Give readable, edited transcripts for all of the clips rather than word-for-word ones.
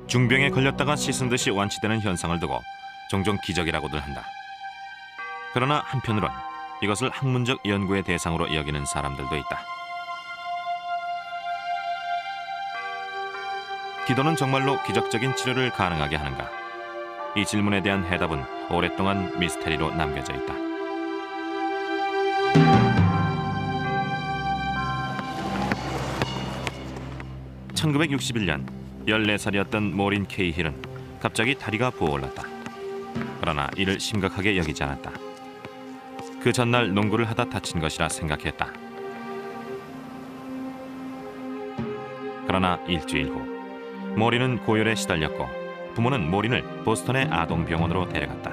중병에 걸렸다가 씻은 듯이 완치되는 현상을 두고 종종 기적이라고들 한다. 그러나 한편으론 이것을 학문적 연구의 대상으로 여기는 사람들도 있다. 기도는 정말로 기적적인 치료를 가능하게 하는가? 이 질문에 대한 해답은 오랫동안 미스테리로 남겨져 있다. (1961년) 14살이었던 모린 케이힐은 갑자기 다리가 부어올랐다. 그러나 이를 심각하게 여기지 않았다. 그 전날 농구를 하다 다친 것이라 생각했다. 그러나 일주일 후 모린은 고열에 시달렸고 부모는 모린을 보스턴의 아동병원으로 데려갔다.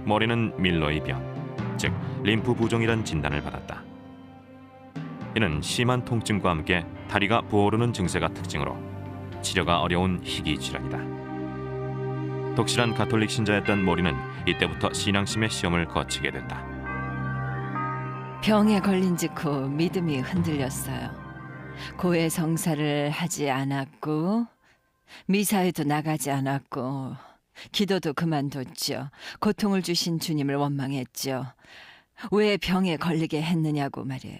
모린은 밀로의 병, 즉 림프 부종이란 진단을 받았다. 이는 심한 통증과 함께 다리가 부어오르는 증세가 특징으로 치료가 어려운 희귀 질환이다. 독실한 가톨릭 신자였던 모린은 이때부터 신앙심의 시험을 거치게 됐다. 병에 걸린 직후 믿음이 흔들렸어요. 고해 성사를 하지 않았고 미사에도 나가지 않았고 기도도 그만뒀죠. 고통을 주신 주님을 원망했죠. 왜 병에 걸리게 했느냐고 말이에요.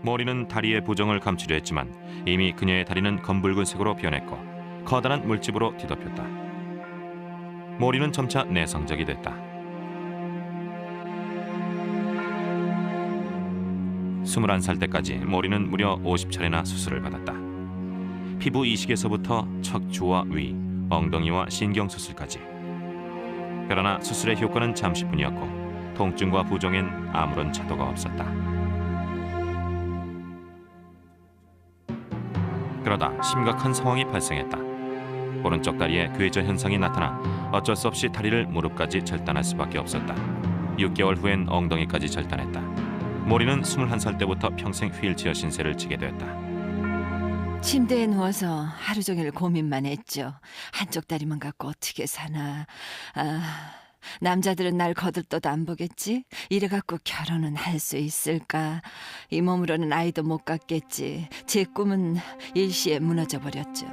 모린은 다리의 부종을 감추려 했지만 이미 그녀의 다리는 검붉은색으로 변했고 커다란 물집으로 뒤덮였다. 모린은 점차 내성적이 됐다. 21살 때까지 모린은 무려 50차례나 수술을 받았다. 피부 이식에서부터 척추와 위, 엉덩이와 신경수술까지. 그러나 수술의 효과는 잠시뿐이었고 통증과 부종엔 아무런 차도가 없었다. 그러다 심각한 상황이 발생했다. 오른쪽 다리에 괴저 현상이 나타나 어쩔 수 없이 다리를 무릎까지 절단할 수밖에 없었다. 6개월 후엔 엉덩이까지 절단했다. 모린은 21살 때부터 평생 휠체어 신세를 지게 되었다. 침대에 누워서 하루 종일 고민만 했죠. 한쪽 다리만 갖고 어떻게 사나. 남자들은 날 거들떠도 안 보겠지? 이래갖고 결혼은 할 수 있을까? 이 몸으로는 아이도 못 갖겠지. 제 꿈은 일시에 무너져 버렸죠.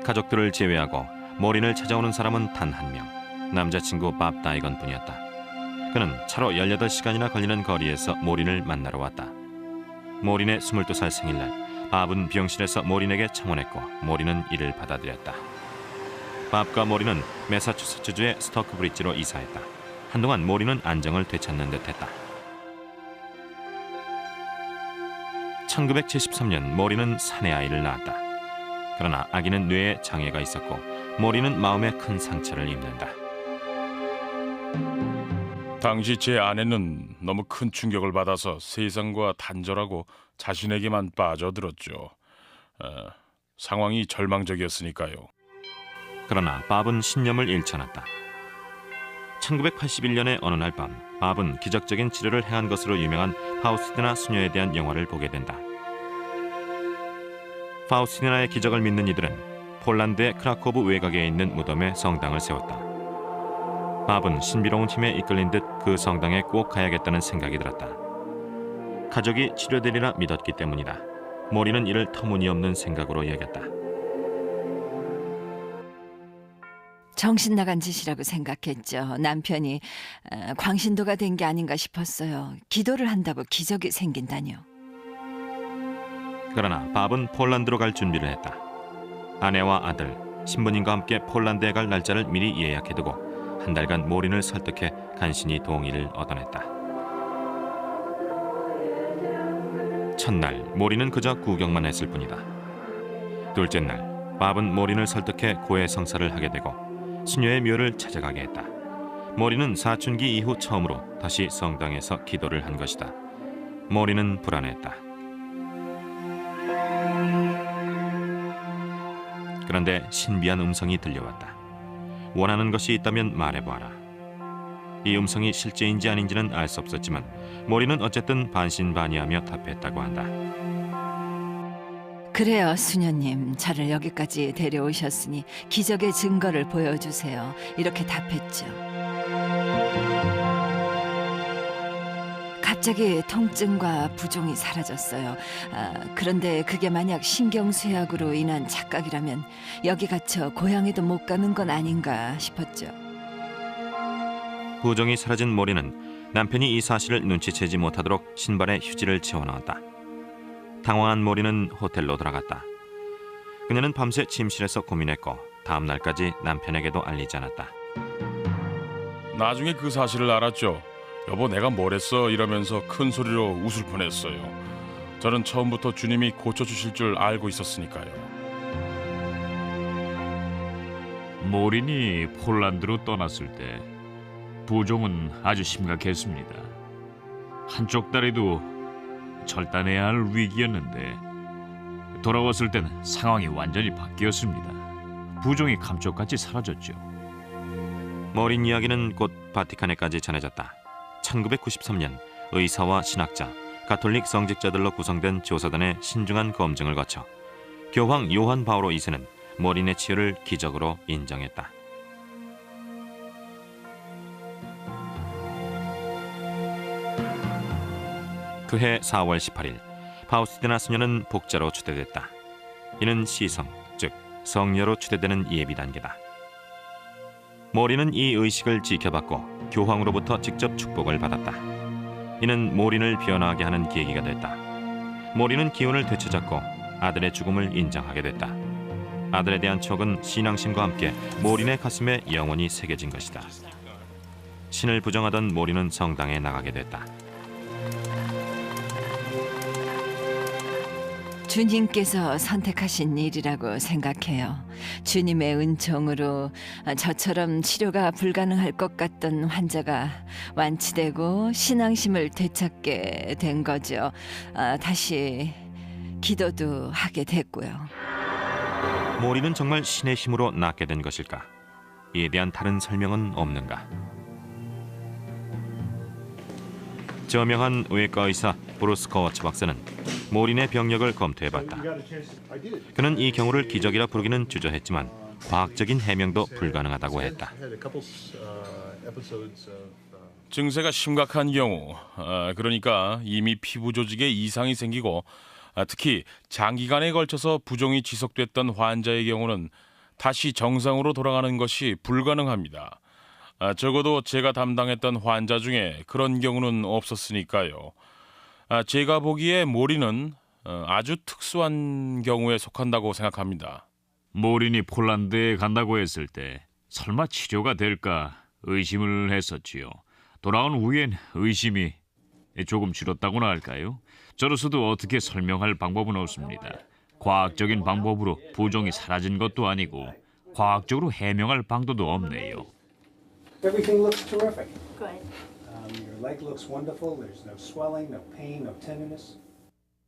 가족들을 제외하고 모린을 찾아오는 사람은 단 한 명, 남자친구 밥 다이건 뿐이었다. 그는 차로 18시간이나 걸리는 거리에서 모린을 만나러 왔다. 모린의 22살 생일날 밥은 병실에서 모린에게 청혼했고 모린은 이를 받아들였다. 밥과 모린은 매사추세츠주의 스토크 브릿지로 이사했다. 한동안 모린은 안정을 되찾는 듯했다. 1973년 모린은 사내 아이를 낳았다. 그러나 아기는 뇌에 장애가 있었고 모린은 마음에 큰 상처를 입는다. 당시 제 아내는 너무 큰 충격을 받아서 세상과 단절하고 자신에게만 빠져들었죠. 상황이 절망적이었으니까요. 그러나 밥은 신념을 잃지 않았다. 1981년의 어느 날 밤, 밥은 기적적인 치료를 행한 것으로 유명한 파우스티나 수녀에 대한 영화를 보게 된다. 파우스티나의 기적을 믿는 이들은 폴란드의 크라코브 외곽에 있는 무덤에 성당을 세웠다. 밥은 신비로운 힘에 이끌린 듯 그 성당에 꼭 가야겠다는 생각이 들었다. 가족이 치료되리라 믿었기 때문이다. 모리는 이를 터무니없는 생각으로 여겼다. 정신 나간 짓이라고 생각했죠. 남편이 광신도가 된 게 아닌가 싶었어요. 기도를 한다고 기적이 생긴다뇨. 그러나 밥은 폴란드로 갈 준비를 했다. 아내와 아들, 신부님과 함께 폴란드에 갈 날짜를 미리 예약해두고 한 달간 모린을 설득해 간신히 동의를 얻어냈다. 첫날 모린은 그저 구경만 했을 뿐이다. 둘째 날 밥은 모린을 설득해 고해 성사를 하게 되고 수녀의 묘를 찾아가게 했다. 모린은 사춘기 이후 처음으로 다시 성당에서 기도를 한 것이다. 모린은 불안했다. 그런데 신비한 음성이 들려왔다. 원하는 것이 있다면 말해보아라. 이 음성이 실제인지 아닌지는 알 수 없었지만 모린은 어쨌든 반신반의하며 답했다고 한다. 그래요, 수녀님. 저를 여기까지 데려오셨으니 기적의 증거를 보여주세요. 이렇게 답했죠. 갑자기 통증과 부종이 사라졌어요. 그런데 그게 만약 신경쇠약으로 인한 착각이라면 여기 갇혀 고향에도 못 가는 건 아닌가 싶었죠. 부종이 사라진 모리는 남편이 이 사실을 눈치채지 못하도록 신발에 휴지를 채워넣었다. 당황한 모리는 호텔로 돌아갔다. 그녀는 밤새 침실에서 고민했고 다음 날까지 남편에게도 알리지 않았다. 나중에 그 사실을 알았죠. 여보, 내가 뭘 했어? 이러면서 큰 소리로 웃을 뻔했어요. 저는 처음부터 주님이 고쳐주실 줄 알고 있었으니까요. 모린이 폴란드로 떠났을 때 부종은 아주 심각했습니다. 한쪽 다리도 절단해야 할 위기였는데 돌아왔을 때는 상황이 완전히 바뀌었습니다. 부종이 감쪽같이 사라졌죠. 모린 이야기는 곧 바티칸에까지 전해졌다. 1993년 의사와 신학자, 가톨릭 성직자들로 구성된 조사단의 신중한 검증을 거쳐 교황 요한 바오로 2세는 모린의 치유를 기적으로 인정했다. 그해 4월 18일 파우스티나 수녀는 복자로 추대됐다. 이는 시성, 즉 성녀로 추대되는 예비 단계다. 모린은 이 의식을 지켜받고 교황으로부터 직접 축복을 받았다. 이는 모린을 변화하게 하는 계기가 됐다. 모린은 기운을 되찾았고 아들의 죽음을 인정하게 됐다. 아들에 대한 촉은 신앙심과 함께 모린의 가슴에 영원히 새겨진 것이다. 신을 부정하던 모린은 성당에 나가게 됐다. 주님께서 선택하신 일이라고 생각해요. 주님의 은총으로 저처럼 치료가 불가능할 것 같던 환자가 완치되고 신앙심을 되찾게 된 거죠. 다시 기도도 하게 됐고요. 모린은 정말 신의 힘으로 낫게 된 것일까? 이에 대한 다른 설명은 없는가? 저명한 외과 의사 브루스 거워츠 박사는 모린의 병력을 검토해봤다. 그는 이 경우를 기적이라 부르기는 주저했지만 과학적인 해명도 불가능하다고 했다. 증세가 심각한 경우, 그러니까 이미 피부 조직에 이상이 생기고 특히 장기간에 걸쳐서 부종이 지속됐던 환자의 경우는 다시 정상으로 돌아가는 것이 불가능합니다. 적어도 제가 담당했던 환자 중에 그런 경우는 없었으니까요. 제가 보기에 모린은 아주 특수한 경우에 속한다고 생각합니다. 모린이 폴란드에 간다고 했을 때 설마 치료가 될까 의심을 했었지요. 돌아온 후엔 의심이 조금 줄었다고나 할까요? 저로서도 어떻게 설명할 방법은 없습니다. 과학적인 방법으로 부종이 사라진 것도 아니고 과학적으로 해명할 방도도 없네요. Everything looks terrific. Good. Your leg looks wonderful. There's no swelling, no pain, no tenderness.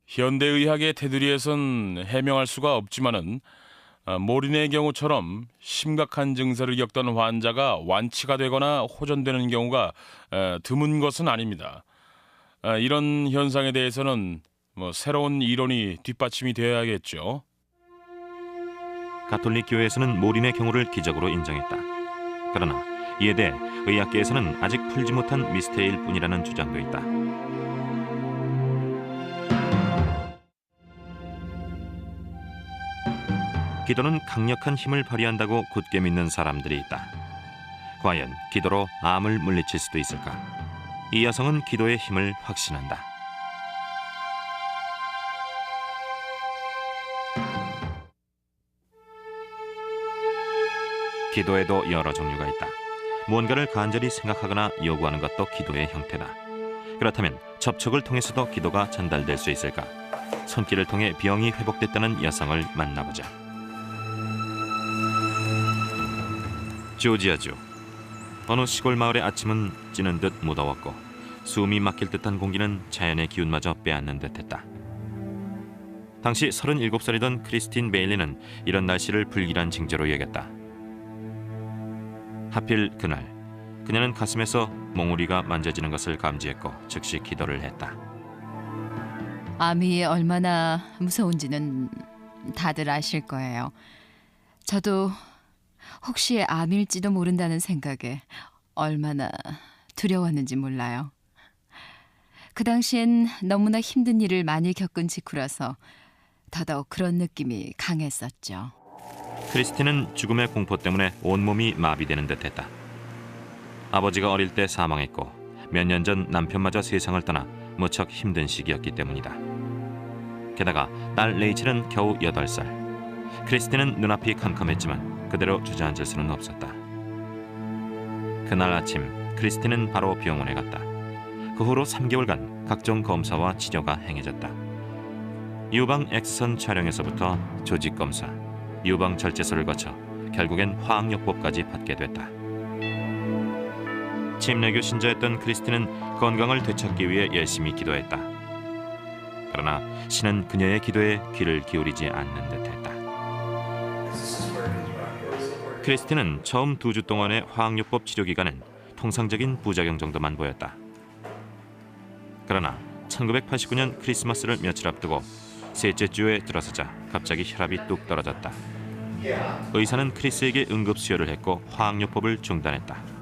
현대의학의 테두리에선 해명할 수가 없지만은 모린의 경우처럼 심각한 증세를 겪던 환자가 완치가 되거나 호전되는 경우가 드문 것은 아닙니다. 이런 현상에 대해서는 새로운 이론이 뒷받침이 되어야겠죠. 가톨릭 교회에서는 모린의 경우를 기적으로 인정했다. 그러나 이에 대해 의학계에서는 아직 풀지 못한 미스테리일 뿐이라는 주장도 있다. 기도는 강력한 힘을 발휘한다고 굳게 믿는 사람들이 있다. 과연 기도로 암을 물리칠 수도 있을까? 이 여성은 기도의 힘을 확신한다. 기도에도 여러 종류가 있다. 무언가를 간절히 생각하거나 요구하는 것도 기도의 형태다. 그렇다면 접촉을 통해서도 기도가 전달될 수 있을까? 손길을 통해 병이 회복됐다는 여성을 만나보자. 조지아주. 어느 시골 마을의 아침은 찌는 듯 무더웠고 숨이 막힐 듯한 공기는 자연의 기운마저 빼앗는 듯했다. 당시 37살이던 크리스틴 베일리는 이런 날씨를 불길한 징조로 여겼다. 하필 그날 그녀는 가슴에서 몽우리가 만져지는 것을 감지했고 즉시 기도를 했다. 암이 얼마나 무서운지는 다들 아실 거예요. 저도 혹시 암일지도 모른다는 생각에 얼마나 두려웠는지 몰라요. 그 당시엔 너무나 힘든 일을 많이 겪은 직후라서 더더욱 그런 느낌이 강했었죠. 크리스틴은 죽음의 공포 때문에 온몸이 마비되는 듯했다. 아버지가 어릴 때 사망했고 몇 년 전 남편마저 세상을 떠나 무척 힘든 시기였기 때문이다. 게다가 딸 레이첼은 겨우 8살. 크리스틴은 눈앞이 캄캄했지만 그대로 주저앉을 수는 없었다. 그날 아침 크리스틴은 바로 병원에 갔다. 그 후로 3개월간 각종 검사와 치료가 행해졌다. 유방 X선 촬영에서부터 조직 검사, 유방 절제소를 거쳐 결국엔 화학요법까지 받게 됐다. 침례교 신자였던 크리스틴은 건강을 되찾기 위해 열심히 기도했다. 그러나 신은 그녀의 기도에 귀를 기울이지 않는 듯했다. 크리스틴은 처음 2주 동안의 화학요법 치료 기간은 통상적인 부작용 정도만 보였다. 그러나 1989년 크리스마스를 며칠 앞두고 셋째 주에 들어서자 갑자기 혈압이 뚝 떨어졌다. 의사는 크리스에게 응급 수혈을 했고 화학요법을 중단했다.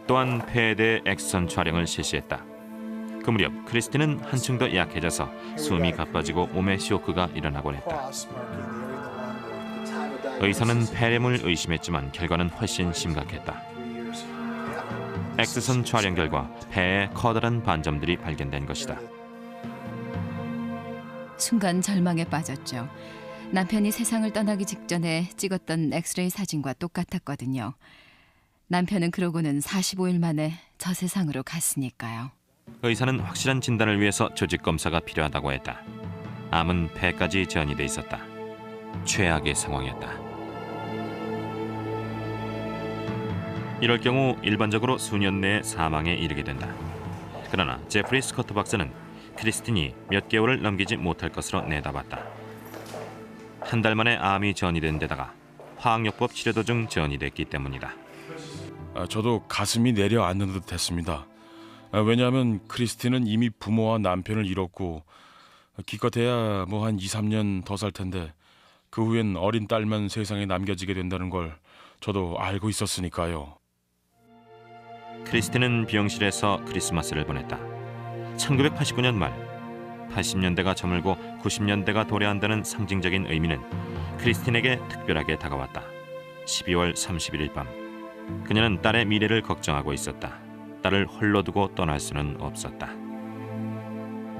또한 폐에 대해 X선 촬영을 실시했다. 그 무렵 크리스틴은 한층 더 약해져서 숨이 가빠지고 몸에 쇼크가 일어나곤 했다. 의사는 폐렴을 의심했지만 결과는 훨씬 심각했다. X선 촬영 결과 폐에 커다란 반점들이 발견된 것이다. 순간 절망에 빠졌죠. 남편이 세상을 떠나기 직전에 찍었던 엑스레이 사진과 똑같았거든요. 남편은 그러고는 45일 만에 저 세상으로 갔으니까요. 의사는 확실한 진단을 위해서 조직 검사가 필요하다고 했다. 암은 폐까지 전이돼 있었다. 최악의 상황이었다. 이럴 경우 일반적으로 수년 내에 사망에 이르게 된다. 그러나 제프리 스커트 박사는 크리스틴이 몇 개월을 넘기지 못할 것으로 내다봤다. 한 달 만에 암이 전이된 데다가 화학요법 치료 도중 전이됐기 때문이다. 저도 가슴이 내려앉는 듯했습니다. 왜냐하면 크리스틴은 이미 부모와 남편을 잃었고 기껏해야 뭐 한 2, 3년 더 살 텐데 그 후엔 어린 딸만 세상에 남겨지게 된다는 걸 저도 알고 있었으니까요. 크리스틴은 비용실에서 크리스마스를 보냈다. 1989년 말 80년대가 저물고 90년대가 도래한다는 상징적인 의미는 크리스틴에게 특별하게 다가왔다. 12월 31일 밤 그녀는 딸의 미래를 걱정하고 있었다. 딸을 홀로 두고 떠날 수는 없었다.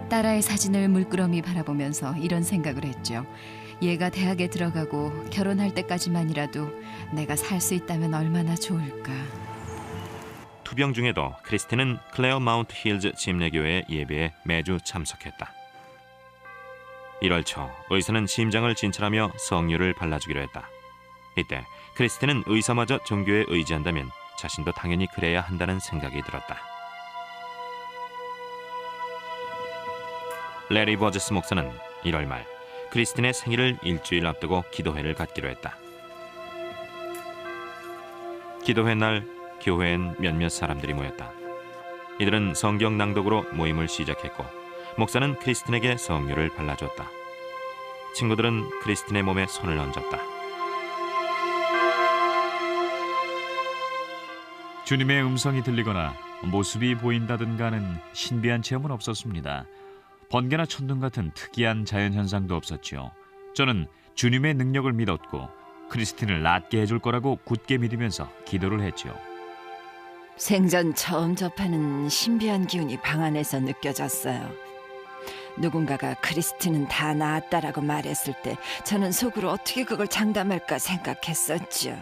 딸아이 사진을 물끄러미 바라보면서 이런 생각을 했죠. 얘가 대학에 들어가고 결혼할 때까지만이라도 내가 살 수 있다면 얼마나 좋을까. 투병 중에도 크리스틴은 클레어 마운트 힐즈 침례교회 예배에 매주 참석했다. 1월 초 의사는 심장을 진찰하며 성유를 발라주기로 했다. 이때 크리스틴은 의사마저 종교에 의지한다면 자신도 당연히 그래야 한다는 생각이 들었다. 레리 버즈스 목사는 1월 말 크리스틴의 생일을 일주일 앞두고 기도회를 갖기로 했다. 기도회 날 교회엔 몇몇 사람들이 모였다. 이들은 성경 낭독으로 모임을 시작했고 목사는 크리스틴에게 성유를 발라줬다. 친구들은 크리스틴의 몸에 손을 얹었다. 주님의 음성이 들리거나 모습이 보인다든가는 신비한 체험은 없었습니다. 번개나 천둥 같은 특이한 자연현상도 없었죠. 저는 주님의 능력을 믿었고 크리스틴을 낫게 해줄 거라고 굳게 믿으면서 기도를 했죠. 생전 처음 접하는 신비한 기운이 방 안에서 느껴졌어요. 누군가가 크리스틴은 다 나았다라고 말했을 때 저는 속으로 어떻게 그걸 장담할까 생각했었죠.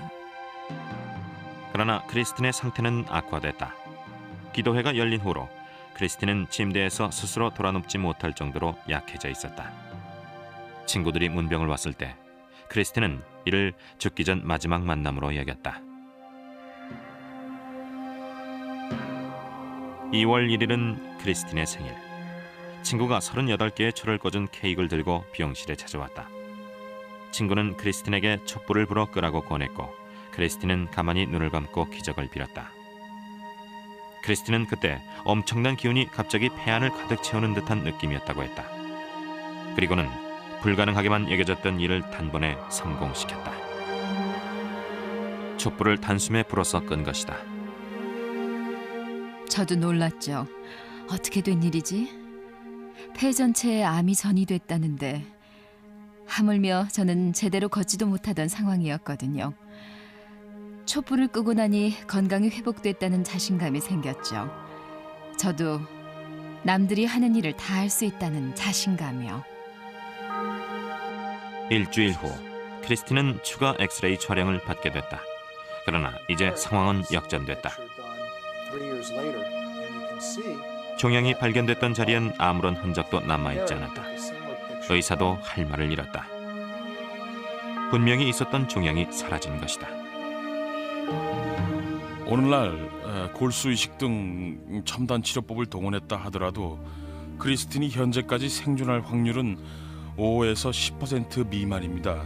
그러나 크리스틴의 상태는 악화됐다. 기도회가 열린 후로 크리스틴은 침대에서 스스로 돌아눕지 못할 정도로 약해져 있었다. 친구들이 문병을 왔을 때 크리스틴은 이를 죽기 전 마지막 만남으로 여겼다. 2월 1일은 크리스틴의 생일. 친구가 38개의 초를 꽂은 케이크를 들고 병실에 찾아왔다. 친구는 크리스틴에게 촛불을 불어 끄라고 권했고 크리스틴은 가만히 눈을 감고 기적을 빌었다. 크리스틴은 그때 엄청난 기운이 갑자기 폐 안을 가득 채우는 듯한 느낌이었다고 했다. 그리고는 불가능하게만 여겨졌던 일을 단번에 성공시켰다. 촛불을 단숨에 불어서 끈 것이다. 저도 놀랐죠. 어떻게 된 일이지? 폐 전체에 암이 전이됐다는데 하물며 저는 제대로 걷지도 못하던 상황이었거든요. 촛불을 끄고 나니 건강이 회복됐다는 자신감이 생겼죠. 저도 남들이 하는 일을 다 할 수 있다는 자신감이요. 일주일 후 크리스틴은 추가 엑스레이 촬영을 받게 됐다. 그러나 이제 상황은 역전됐다. 종양이 발견됐던 자리엔 아무런 흔적도 남아있지 않았다. 의사도 할 말을 잃었다. 분명히 있었던 종양이 사라진 것이다. 오늘날 골수 이식 등 첨단 치료법을 동원했다 하더라도 크리스틴이 현재까지 생존할 확률은 5에서 10% 미만입니다.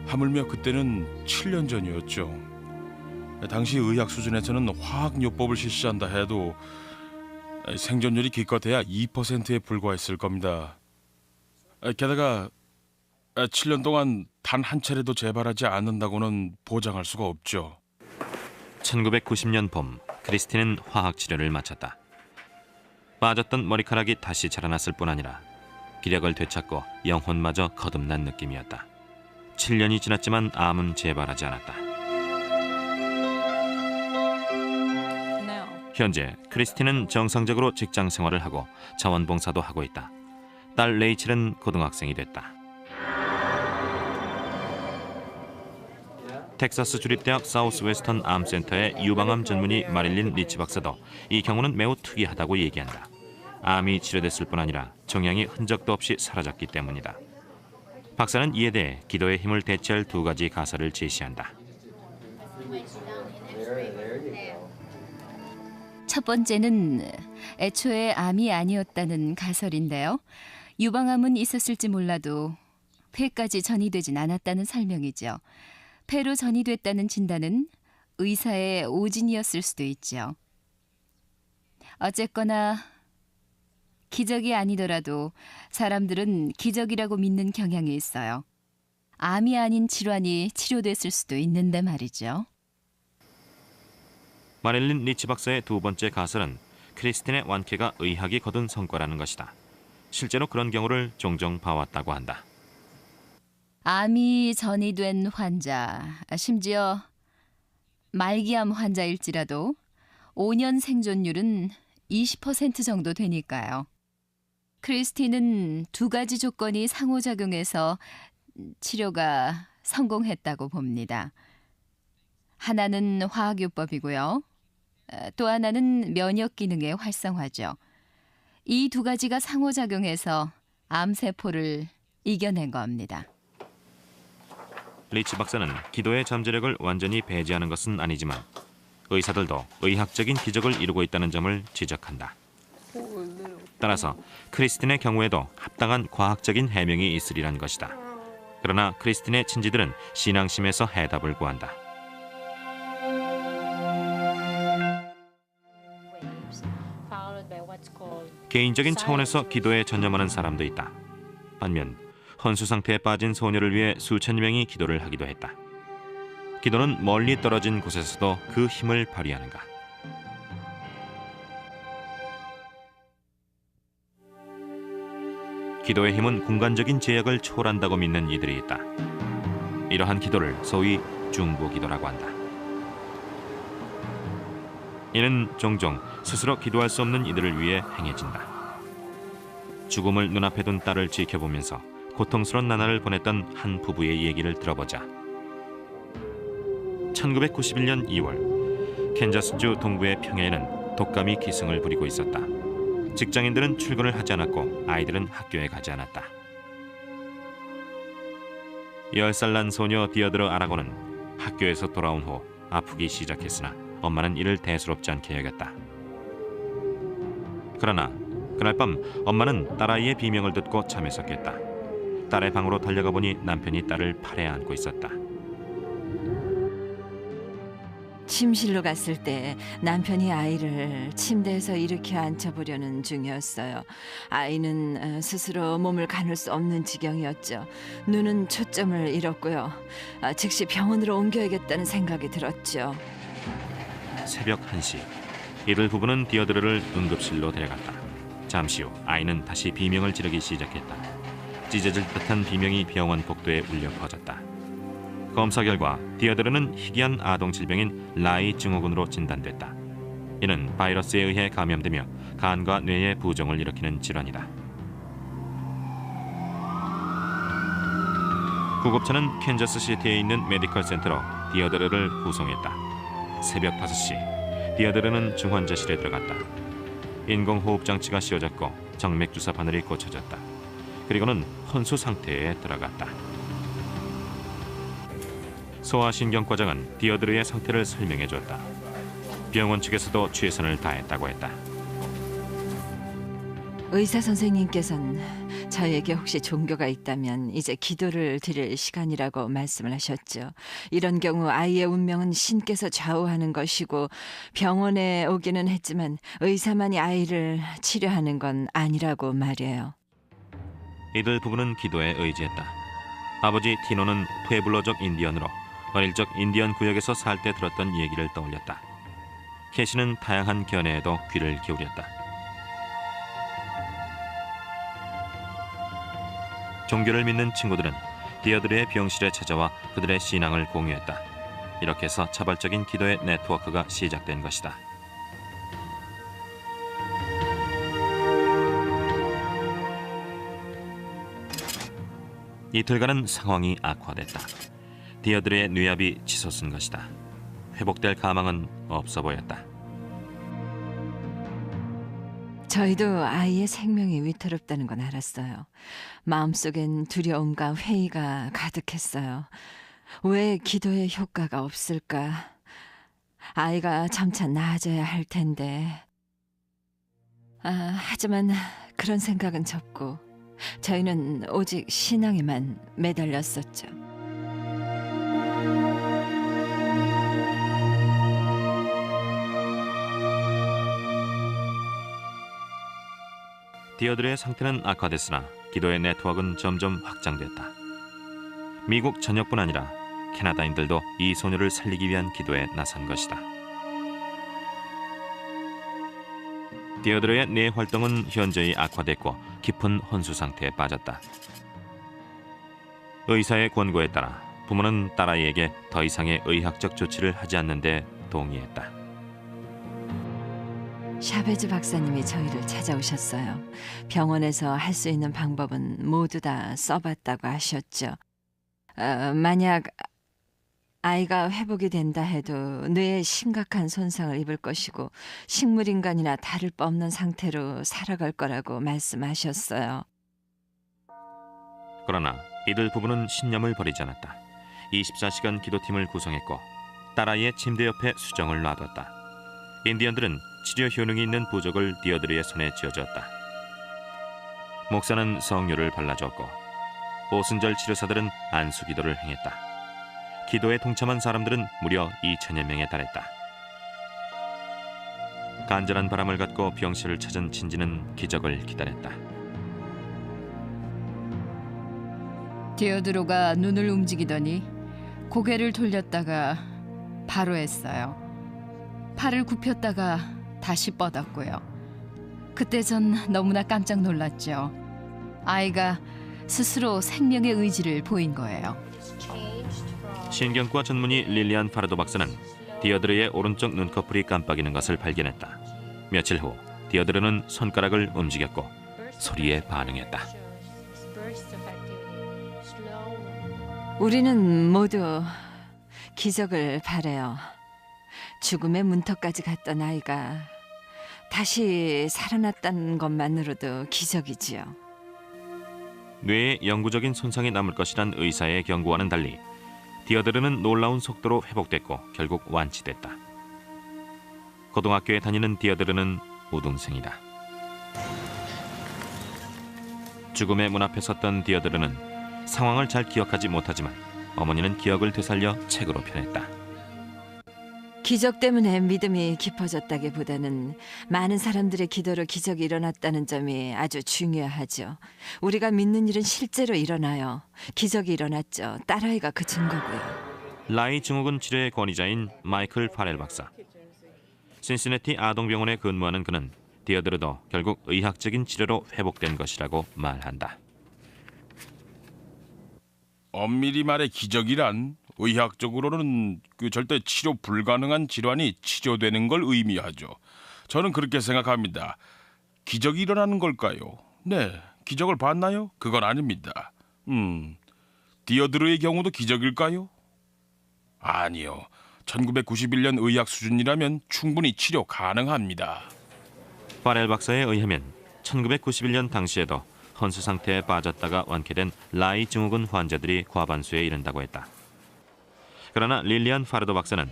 하물며 그때는 7년 전이었죠. 당시 의학 수준에서는 화학요법을 실시한다 해도 생존율이 기껏해야 2%에 불과했을 겁니다. 게다가 7년 동안 단 한 차례도 재발하지 않는다고는 보장할 수가 없죠. 1990년 봄 크리스틴은 화학 치료를 마쳤다. 빠졌던 머리카락이 다시 자라났을 뿐 아니라 기력을 되찾고 영혼마저 거듭난 느낌이었다. 7년이 지났지만 암은 재발하지 않았다. 현재 크리스틴은 정상적으로 직장 생활을 하고 자원봉사도 하고 있다. 딸 레이첼은 고등학생이 됐다. 텍사스 주립대학 사우스웨스턴 암센터의 유방암 전문의 마릴린 리치 박사도 이 경우는 매우 특이하다고 얘기한다. 암이 치료됐을 뿐 아니라 종양이 흔적도 없이 사라졌기 때문이다. 박사는 이에 대해 기도의 힘을 대체할 두 가지 가설을 제시한다. 첫 번째는 애초에 암이 아니었다는 가설인데요. 유방암은 있었을지 몰라도 폐까지 전이되진 않았다는 설명이죠. 폐로 전이됐다는 진단은 의사의 오진이었을 수도 있죠. 어쨌거나 기적이 아니더라도 사람들은 기적이라고 믿는 경향이 있어요. 암이 아닌 질환이 치료됐을 수도 있는데 말이죠. 마릴린 리치 박사의 두 번째 가설은 크리스틴의 완쾌가 의학이 거둔 성과라는 것이다. 실제로 그런 경우를 종종 봐왔다고 한다. 암이 전이된 환자, 심지어 말기암 환자일지라도 5년 생존율은 20% 정도 되니까요. 크리스틴은 두 가지 조건이 상호작용해서 치료가 성공했다고 봅니다. 하나는 화학요법이고요. 또 하나는 면역 기능의 활성화죠. 이 두 가지가 상호작용해서 암세포를 이겨낸 겁니다. 리치 박사는 기도의 잠재력을 완전히 배제하는 것은 아니지만 의사들도 의학적인 기적을 이루고 있다는 점을 지적한다. 따라서 크리스틴의 경우에도 합당한 과학적인 해명이 있으리란 것이다. 그러나 크리스틴의 친지들은 신앙심에서 해답을 구한다. 개인적인 차원에서 기도에 전념하는 사람도 있다. 반면 헌수 상태에 빠진 소녀를 위해 수천 명이 기도를 하기도 했다. 기도는 멀리 떨어진 곳에서도 그 힘을 발휘하는가? 기도의 힘은 공간적인 제약을 초월한다고 믿는 이들이 있다. 이러한 기도를 소위 중보기도라고 한다. 이는 종종 스스로 기도할 수 없는 이들을 위해 행해진다. 죽음을 눈앞에 둔 딸을 지켜보면서 고통스러운 나날을 보냈던 한 부부의 얘기를 들어보자. 1991년 2월 캔자스주 동부의 평야에는 독감이 기승을 부리고 있었다. 직장인들은 출근을 하지 않았고 아이들은 학교에 가지 않았다. 10살 난 소녀 디어드러 아라곤은 학교에서 돌아온 후 아프기 시작했으나 엄마는 이를 대수롭지 않게 여겼다. 그러나 그날 밤 엄마는 딸아이의 비명을 듣고 잠에서 깼다. 딸의 방으로 달려가 보니 남편이 딸을 팔에 안고 있었다. 침실로 갔을 때 남편이 아이를 침대에서 일으켜 앉혀보려는 중이었어요. 아이는 스스로 몸을 가눌 수 없는 지경이었죠. 눈은 초점을 잃었고요. 즉시 병원으로 옮겨야겠다는 생각이 들었죠. 새벽 1시 이들 부부는 디어드르를 응급실로 데려갔다. 잠시 후 아이는 다시 비명을 지르기 시작했다. 찢어질 듯한 비명이 병원 복도에 울려 퍼졌다. 검사 결과 디어드르는 희귀한 아동 질병인 라이 증후군으로 진단됐다. 이는 바이러스에 의해 감염되며 간과 뇌에 부종을 일으키는 질환이다. 구급차는 캔자스시티에 있는 메디컬 센터로 디어드르를 후송했다. 새벽 5시 디어드르는 중환자실에 들어갔다. 인공호흡 장치가 씌워졌고 정맥주사 바늘이 꽂혀졌다. 그리고는 혼수 상태에 들어갔다. 소아신경과장은 디어드르의 상태를 설명해 줬다. 병원 측에서도 최선을 다했다고 했다. 의사 선생님께서는 저에게 혹시 종교가 있다면 이제 기도를 드릴 시간이라고 말씀을 하셨죠. 이런 경우 아이의 운명은 신께서 좌우하는 것이고 병원에 오기는 했지만 의사만이 아이를 치료하는 건 아니라고 말이에요. 이들 부부는 기도에 의지했다. 아버지 티노는 푸에블로족 인디언으로 어릴 적 인디언 구역에서 살 때 들었던 얘기를 떠올렸다. 캐시는 다양한 견해에도 귀를 기울였다. 종교를 믿는 친구들은 디어드르의 병실에 찾아와 그들의 신앙을 공유했다. 이렇게 해서 자발적인 기도의 네트워크가 시작된 것이다. 이틀간은 상황이 악화됐다. 디어드르의 뇌압이 치솟은 것이다. 회복될 가망은 없어 보였다. 저희도 아이의 생명이 위태롭다는 건 알았어요. 마음속엔 두려움과 회의가 가득했어요. 왜 기도의 효과가 없을까? 아이가 점차 나아져야 할 텐데. 하지만 그런 생각은 접고 저희는 오직 신앙에만 매달렸었죠. 디어드르의 상태는 악화됐으나 기도의 네트워크는 점점 확장됐다. 미국 전역뿐 아니라 캐나다인들도 이 소녀를 살리기 위한 기도에 나선 것이다. 디어드르의 뇌 활동은 현저히 악화됐고 깊은 혼수 상태에 빠졌다. 의사의 권고에 따라 부모는 딸아이에게 더 이상의 의학적 조치를 하지 않는 데 동의했다. 샤베즈 박사님이 저희를 찾아오셨어요. 병원에서 할 수 있는 방법은 모두 다 써봤다고 하셨죠. 만약 아이가 회복이 된다 해도 뇌에 심각한 손상을 입을 것이고 식물인간이나 다를 바 없는 상태로 살아갈 거라고 말씀하셨어요. 그러나 이들 부부는 신념을 버리지 않았다. 24시간 기도팀을 구성했고 딸아이의 침대 옆에 수정을 놔뒀다. 인디언들은 치료 효능이 있는 부적을 디어드르의 손에 쥐어줬다. 목사는 성유를 발라줬고 오순절 치료사들은 안수기도를 행했다. 기도에 동참한 사람들은 무려 2천여 명에 달했다. 간절한 바람을 갖고 병실을 찾은 친지는 기적을 기다렸다. 디오드로가 눈을 움직이더니 고개를 돌렸다가 바로 했어요. 팔을 굽혔다가 다시 뻗었고요. 그때 전 너무나 깜짝 놀랐죠. 아이가 스스로 생명의 의지를 보인 거예요. 신경과 전문의 릴리안 파르도 박사는 디어드르의 오른쪽 눈꺼풀이 깜빡이는 것을 발견했다. 며칠 후 디어드르는 손가락을 움직였고 소리에 반응했다. 우리는 모두 기적을 바래요. 죽음의 문턱까지 갔던 아이가 다시 살아났다는 것만으로도 기적이지요. 뇌에 영구적인 손상이 남을 것이란 의사의 경고와는 달리 디어드르는 놀라운 속도로 회복됐고 결국 완치됐다. 고등학교에 다니는 디어드르는 우등생이다. 죽음의 문 앞에 섰던 디어드르는 상황을 잘 기억하지 못하지만 어머니는 기억을 되살려 책으로 펴냈다. 기적 때문에 믿음이 깊어졌다기보다는 많은 사람들의 기도로 기적이 일어났다는 점이 아주 중요하죠. 우리가 믿는 일은 실제로 일어나요. 기적이 일어났죠. 딸아이가 그 증거고요. 라이 증후군 치료의 권위자인 마이클 파렐 박사. 신시내티 아동병원에 근무하는 그는 디어드르도 결국 의학적인 치료로 회복된 것이라고 말한다. 엄밀히 말해 기적이란 의학적으로는 절대 치료 불가능한 질환이 치료되는 걸 의미하죠. 저는 그렇게 생각합니다. 기적이 일어나는 걸까요? 네, 기적을 봤나요? 그건 아닙니다. 디어드르의 경우도 기적일까요? 아니요. 1991년 의학 수준이라면 충분히 치료 가능합니다. 파렐 박사에 의하면 1991년 당시에도 헌수 상태에 빠졌다가 완쾌된 라이 증후군 환자들이 과반수에 이른다고 했다. 그러나 릴리안 파르도 박사는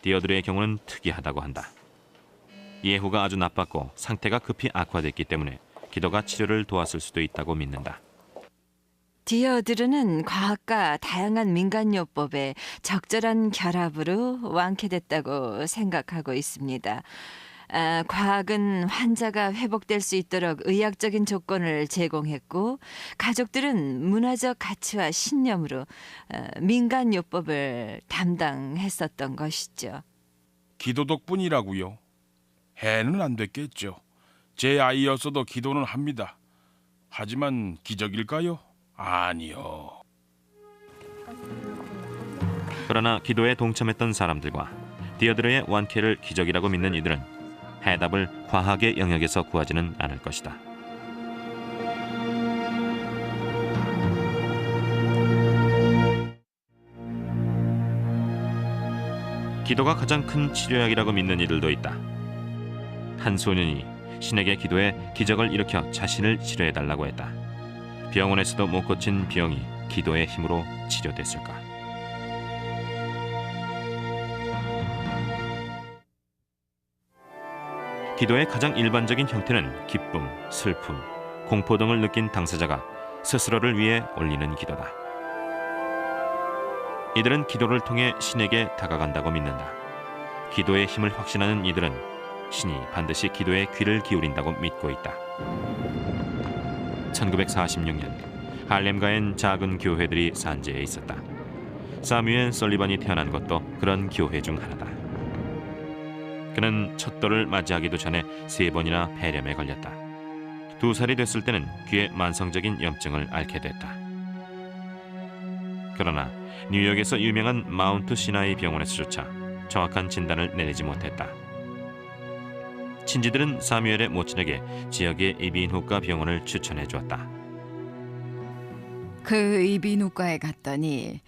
디어드르의 경우는 특이하다고 한다. 예후가 아주 나빴고 상태가 급히 악화됐기 때문에 기도가 치료를 도왔을 수도 있다고 믿는다. 디어드르는 과학과 다양한 민간요법의 적절한 결합으로 완쾌됐다고 생각하고 있습니다. 과학은 환자가 회복될 수 있도록 의학적인 조건을 제공했고 가족들은 문화적 가치와 신념으로 민간요법을 담당했었던 것이죠. 기도 덕분이라고요? 해는 안 됐겠죠. 제 아이였어도 기도는 합니다. 하지만 기적일까요? 아니요. 그러나 기도에 동참했던 사람들과 디어드르의 완쾌를 기적이라고 믿는 이들은 해답을 과학의 영역에서 구하지는 않을 것이다. 기도가 가장 큰 치료약이라고 믿는 이들도 있다. 한 소년이 신에게 기도해 기적을 일으켜 자신을 치료해달라고 했다. 병원에서도 못 고친 병이 기도의 힘으로 치료됐을까? 기도의 가장 일반적인 형태는 기쁨, 슬픔, 공포 등을 느낀 당사자가 스스로를 위해 올리는 기도다. 이들은 기도를 통해 신에게 다가간다고 믿는다. 기도의 힘을 확신하는 이들은 신이 반드시 기도에 귀를 기울인다고 믿고 있다. 1946년 할렘가엔 작은 교회들이 산재해 있었다. 사뮤엘 설리반이 태어난 것도 그런 교회 중 하나다. 그는 첫돌을 맞이하기도 전에 3번이나 폐렴에 걸렸다. 2살이 됐을 때는 귀에 만성적인 염증을 앓게 됐다. 그러나 뉴욕에서 유명한 마운트 시나이 병원에서조차 정확한 진단을 내리지 못했다. 친지들은 사뮤엘의 모친에게 지역의 이비인후과 병원을 추천해 주었다. 그 이비인후과에 갔더니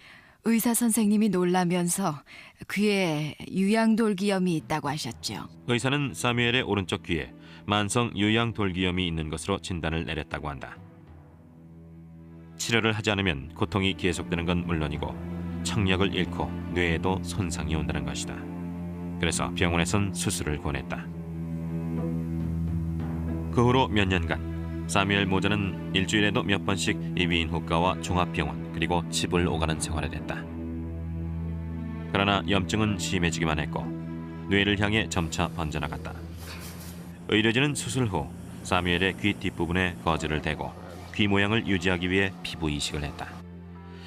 의사 선생님이 놀라면서 귀에 유양돌기염이 있다고 하셨죠. 의사는 사뮤엘의 오른쪽 귀에 만성 유양돌기염이 있는 것으로 진단을 내렸다고 한다. 치료를 하지 않으면 고통이 계속되는 건 물론이고 청력을 잃고 뇌에도 손상이 온다는 것이다. 그래서 병원에선 수술을 권했다. 그 후로 몇 년간 사뮤엘 모자는 일주일에도 몇 번씩 이비인후과와 종합병원 그리고 집을 오가는 생활을 했다. 그러나 염증은 심해지기만 했고 뇌를 향해 점차 번져나갔다. 의료진은 수술 후 사뮤엘의 귀 뒷부분에 거즈를 대고 귀 모양을 유지하기 위해 피부 이식을 했다.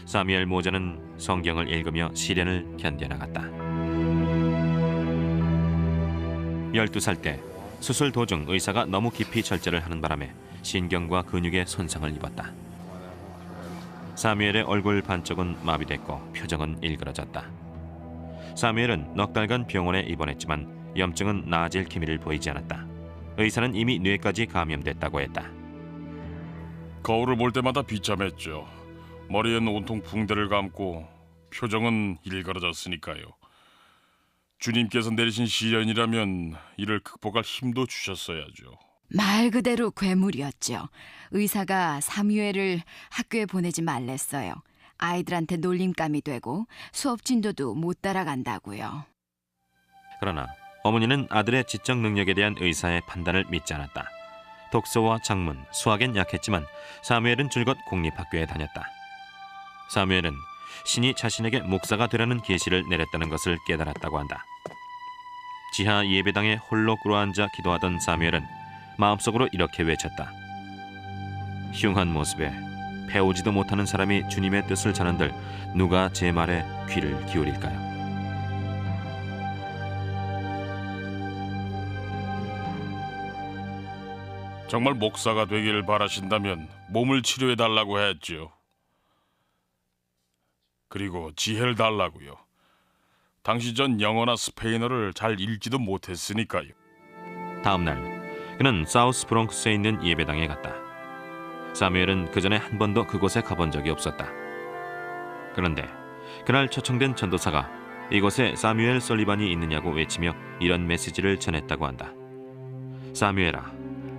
사뮤엘 모자는 성경을 읽으며 시련을 견뎌나갔다. 12살 때 수술 도중 의사가 너무 깊이 절제를 하는 바람에 신경과 근육에 손상을 입었다. 사뮤엘의 얼굴 반쪽은 마비됐고 표정은 일그러졌다. 사뮤엘은 넉 달간 병원에 입원했지만 염증은 나아질 기미를 보이지 않았다. 의사는 이미 뇌까지 감염됐다고 했다. 거울을 볼 때마다 비참했죠. 머리엔 온통 붕대를 감고 표정은 일그러졌으니까요. 주님께서 내리신 시련이라면 이를 극복할 힘도 주셨어야죠. 말 그대로 괴물이었죠. 의사가 사뮤엘을 학교에 보내지 말랬어요. 아이들한테 놀림감이 되고 수업 진도도 못 따라간다고요. 그러나 어머니는 아들의 지적 능력에 대한 의사의 판단을 믿지 않았다. 독서와 작문, 수학엔 약했지만 사무엘은 줄곧 공립학교에 다녔다. 사무엘은 신이 자신에게 목사가 되라는 계시를 내렸다는 것을 깨달았다고 한다. 지하 예배당에 홀로 꿇어앉아 기도하던 사무엘은 마음속으로 이렇게 외쳤다. 흉한 모습에 배우지도 못하는 사람이 주님의 뜻을 전한들 누가 제 말에 귀를 기울일까요? 정말 목사가 되길 바라신다면 몸을 치료해 달라고 했죠. 그리고 지혜를 달라고요. 당시 전 영어나 스페인어를 잘 읽지도 못했으니까요. 다음 날 그는 사우스 브롱크스에 있는 예배당에 갔다. 사무엘은 그전에 한 번도 그곳에 가본 적이 없었다. 그런데 그날 초청된 전도사가 이곳에 사무엘 설리반이 있느냐고 외치며 이런 메시지를 전했다고 한다. 사무엘아,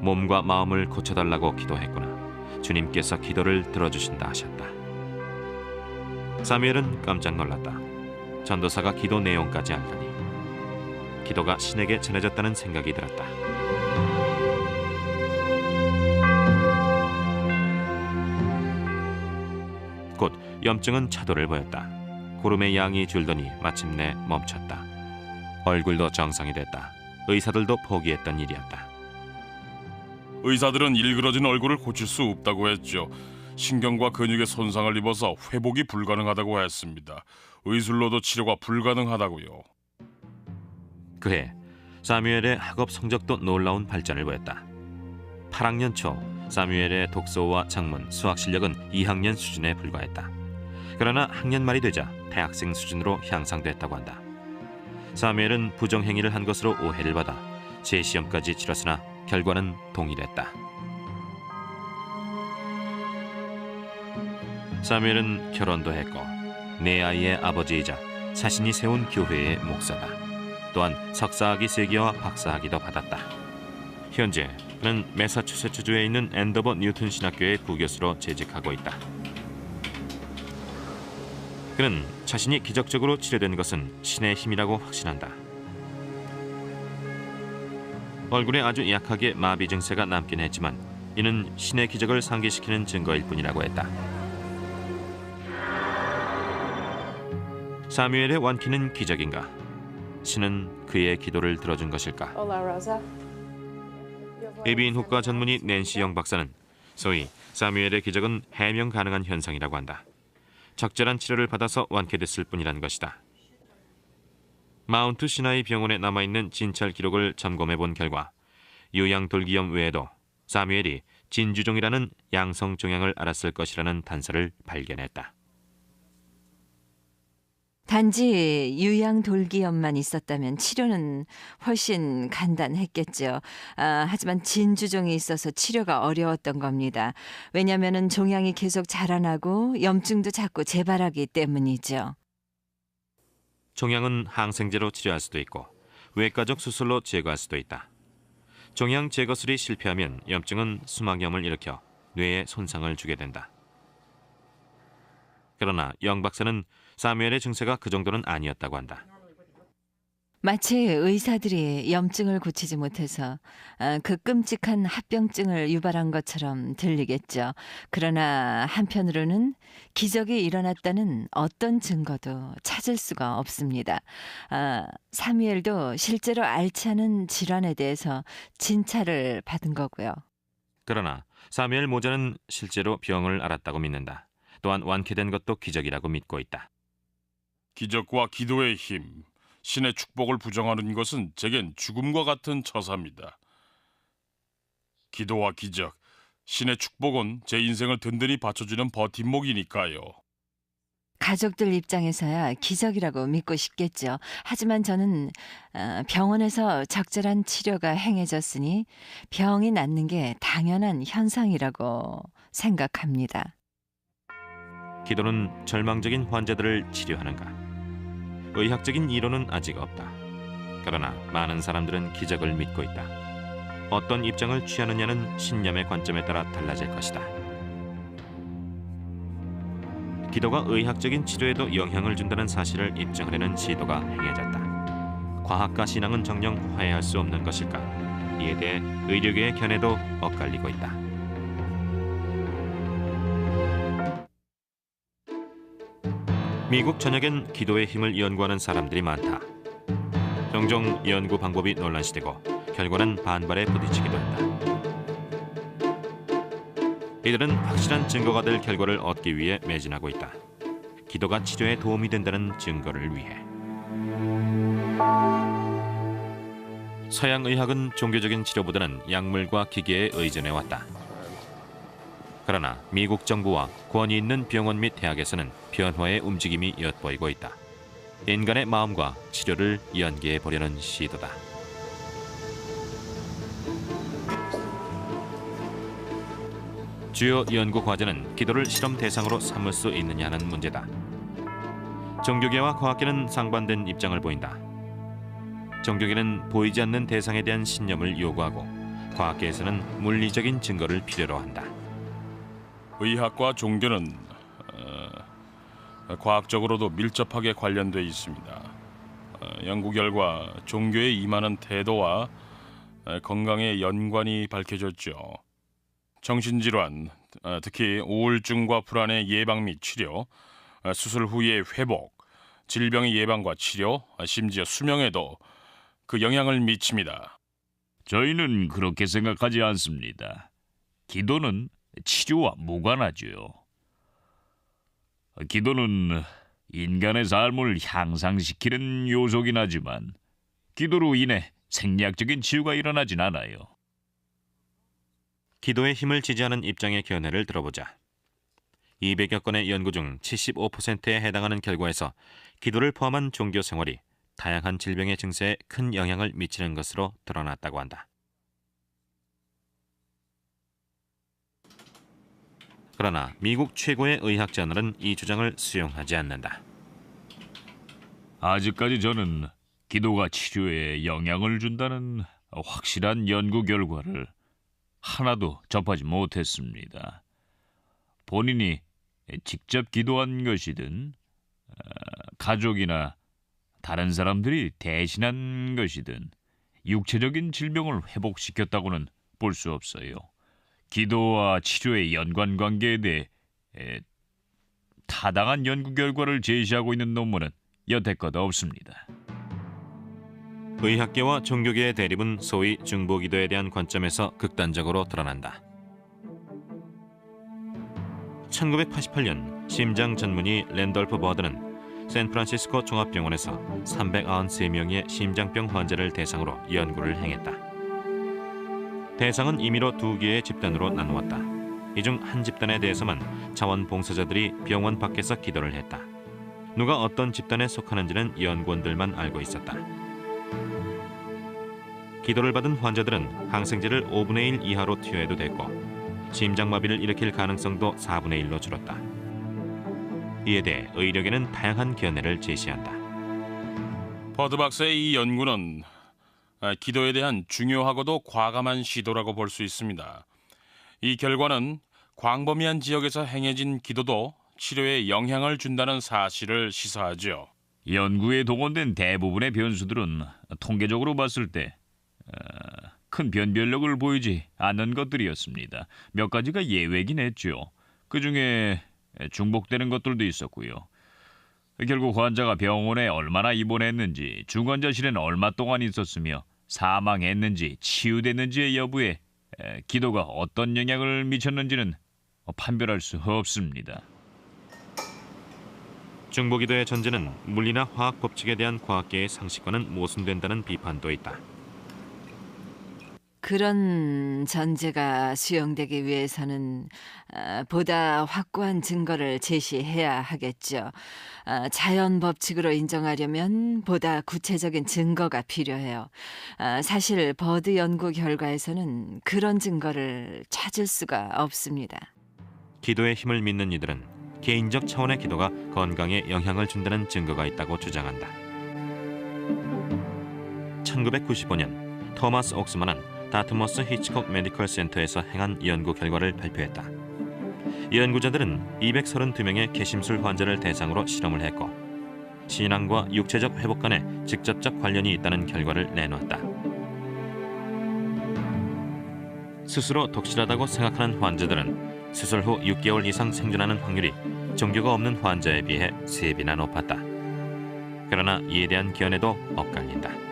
몸과 마음을 고쳐달라고 기도했구나. 주님께서 기도를 들어주신다 하셨다. 사무엘은 깜짝 놀랐다. 전도사가 기도 내용까지 알다니. 기도가 신에게 전해졌다는 생각이 들었다. 곧 염증은 차도를 보였다. 구름의 양이 줄더니 마침내 멈췄다. 얼굴도 정상이 됐다. 의사들도 포기했던 일이었다. 의사들은 일그러진 얼굴을 고칠 수 없다고 했죠. 신경과 근육에 손상을 입어서 회복이 불가능하다고 했습니다. 의술로도 치료가 불가능하다고요. 그해 사무엘의 학업 성적도 놀라운 발전을 보였다. 8학년 초 사무엘의 독서와 작문, 수학 실력은 2학년 수준에 불과했다. 그러나 학년 말이 되자 대학생 수준으로 향상됐다고 한다. 사무엘은 부정행위를 한 것으로 오해를 받아 재시험까지 치렀으나 결과는 동일했다. 사무엘은 결혼도 했고 네 아이의 아버지이자 자신이 세운 교회의 목사다. 또한 석사학위 3개와 박사학위도 받았다. 현재 그는 매사추세츠주에 있는 앤더버 뉴튼 신학교의 부교수로 재직하고 있다. 그는 자신이 기적적으로 치료된 것은 신의 힘이라고 확신한다. 얼굴에 아주 약하게 마비 증세가 남긴 했지만 이는 신의 기적을 상기시키는 증거일 뿐이라고 했다. 사무엘의 완키는 기적인가? 신은 그의 기도를 들어준 것일까? 에비인후과 전문의 낸시 영 박사는 소위 사무엘의 기적은 해명 가능한 현상이라고 한다. 적절한 치료를 받아서 완쾌됐을 뿐이라는 것이다. 마운트 시나이 병원에 남아있는 진찰 기록을 점검해본 결과 유양돌기염 외에도 사무엘이 진주종이라는 양성 종양을 앓았을 것이라는 단서를 발견했다. 단지 유양돌기염만 있었다면 치료는 훨씬 간단했겠죠. 하지만 진주종이 있어서 치료가 어려웠던 겁니다. 왜냐하면 종양이 계속 자라나고 염증도 자꾸 재발하기 때문이죠. 종양은 항생제로 치료할 수도 있고 외과적 수술로 제거할 수도 있다. 종양 제거술이 실패하면 염증은 수막염을 일으켜 뇌에 손상을 주게 된다. 그러나 영 박사는 사무엘의 증세가 그 정도는 아니었다고 한다. 마치 의사들이 염증을 고치지 못해서 그 끔찍한 합병증을 유발한 것처럼 들리겠죠. 그러나 한편으로는 기적이 일어났다는 어떤 증거도 찾을 수가 없습니다. 사무엘도 실제로 앓지 않은 질환에 대해서 진찰을 받은 거고요. 그러나 사무엘 모자는 실제로 병을 앓았다고 믿는다. 또한 완쾌된 것도 기적이라고 믿고 있다. 기적과 기도의 힘, 신의 축복을 부정하는 것은 제겐 죽음과 같은 처사입니다. 기도와 기적, 신의 축복은 제 인생을 든든히 받쳐주는 버팀목이니까요. 가족들 입장에서야 기적이라고 믿고 싶겠죠. 하지만 저는 병원에서 적절한 치료가 행해졌으니 병이 낫는 게 당연한 현상이라고 생각합니다. 기도는 절망적인 환자들을 치료하는가? 의학적인 이론은 아직 없다. 그러나 많은 사람들은 기적을 믿고 있다. 어떤 입장을 취하느냐는 신념의 관점에 따라 달라질 것이다. 기도가 의학적인 치료에도 영향을 준다는 사실을 입증하려는 시도가 행해졌다. 과학과 신앙은 정녕 화해할 수 없는 것일까? 이에 대해 의료계의 견해도 엇갈리고 있다. 미국 전역엔 기도의 힘을 연구하는 사람들이 많다. 종종 연구 방법이 논란시되고 결과는 반발에 부딪히기도 한다. 이들은 확실한 증거가 될 결과를 얻기 위해 매진하고 있다. 기도가 치료에 도움이 된다는 증거를 위해. 서양 의학은 종교적인 치료보다는 약물과 기계에 의존해 왔다. 그러나 미국 정부와 권위 있는 병원 및 대학에서는 변화의 움직임이 엿보이고 있다. 인간의 마음과 치료를 연계해 보려는 시도다. 주요 연구 과제는 기도를 실험 대상으로 삼을 수 있느냐는 문제다. 종교계와 과학계는 상반된 입장을 보인다. 종교계는 보이지 않는 대상에 대한 신념을 요구하고 과학계에서는 물리적인 증거를 필요로 한다. 의학과 종교는 과학적으로도 밀접하게 관련돼 있습니다. 연구 결과 종교에 임하는 태도와 건강의 연관이 밝혀졌죠. 정신질환, 특히 우울증과 불안의 예방 및 치료, 수술 후의 회복, 질병의 예방과 치료, 심지어 수명에도 그 영향을 미칩니다. 저희는 그렇게 생각하지 않습니다. 기도는 치료와 무관하죠. 기도는 인간의 삶을 향상시키는 요소긴 하지만 기도로 인해 생리학적인 치유가 일어나진 않아요. 기도의 힘을 지지하는 입장의 견해를 들어보자. 200여 건의 연구 중 75%에 해당하는 결과에서 기도를 포함한 종교 생활이 다양한 질병의 증세에 큰 영향을 미치는 것으로 드러났다고 한다. 그러나 미국 최고의 의학 저널은 이 주장을 수용하지 않는다. 아직까지 저는 기도가 치료에 영향을 준다는 확실한 연구 결과를 하나도 접하지 못했습니다. 본인이 직접 기도한 것이든 가족이나 다른 사람들이 대신한 것이든 육체적인 질병을 회복시켰다고는 볼 수 없어요. 기도와 치료의 연관관계에 대해 타당한 연구 결과를 제시하고 있는 논문은 여태껏 없습니다. 의학계와 종교계의 대립은 소위 중보기도에 대한 관점에서 극단적으로 드러난다. 1988년 심장 전문의 랜돌프 버드는 샌프란시스코 종합병원에서 393명의 심장병 환자를 대상으로 연구를 행했다. 대상은 임의로 2개의 집단으로 나누었다. 이 중 한 집단에 대해서만 자원봉사자들이 병원 밖에서 기도를 했다. 누가 어떤 집단에 속하는지는 연구원들만 알고 있었다. 기도를 받은 환자들은 항생제를 5분의 1 이하로 투여해도 됐고 심장마비를 일으킬 가능성도 4분의 1로 줄었다. 이에 대해 의료계는 다양한 견해를 제시한다. 버드 박사의 이 연구는 기도에 대한 중요하고도 과감한 시도라고 볼 수 있습니다. 이 결과는 광범위한 지역에서 행해진 기도도 치료에 영향을 준다는 사실을 시사하죠. 연구에 동원된 대부분의 변수들은 통계적으로 봤을 때 큰 변별력을 보이지 않는 것들이었습니다. 몇 가지가 예외긴 했죠. 그중에 중복되는 것들도 있었고요. 결국 환자가 병원에 얼마나 입원했는지, 중환자실엔 얼마 동안 있었으며 사망했는지 치유됐는지의 여부에 기도가 어떤 영향을 미쳤는지는 판별할 수 없습니다. 중보기도의 전제는 물리나 화학 법칙에 대한 과학계의 상식과는 모순된다는 비판도 있다. 그런 전제가 수용되기 위해서는 보다 확고한 증거를 제시해야 하겠죠. 자연 법칙으로 인정하려면 보다 구체적인 증거가 필요해요. 사실 버드 연구 결과에서는 그런 증거를 찾을 수가 없습니다. 기도의 힘을 믿는 이들은 개인적 차원의 기도가 건강에 영향을 준다는 증거가 있다고 주장한다. 1995년 토마스 옥스만은 다트머스 히치콕 메디컬 센터에서 행한 연구 결과를 발표했다. 연구자들은 232명의 개심술 환자를 대상으로 실험을 했고 신앙과 육체적 회복 간에 직접적 관련이 있다는 결과를 내놓았다. 스스로 독실하다고 생각하는 환자들은 수술 후 6개월 이상 생존하는 확률이 종교가 없는 환자에 비해 3배나 높았다. 그러나 이에 대한 견해도 엇갈린다.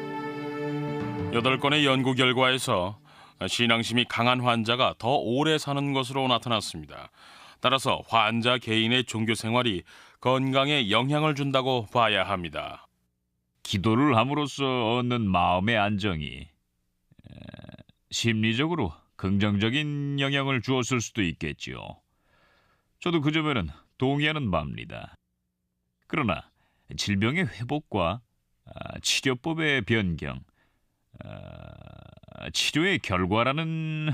8건의 연구 결과에서 신앙심이 강한 환자가 더 오래 사는 것으로 나타났습니다. 따라서 환자 개인의 종교 생활이 건강에 영향을 준다고 봐야 합니다. 기도를 함으로써 얻는 마음의 안정이 심리적으로 긍정적인 영향을 주었을 수도 있겠지요. 저도 그 점에는 동의하는 바입니다. 그러나 질병의 회복과 치료법의 변경, 치료의 결과라는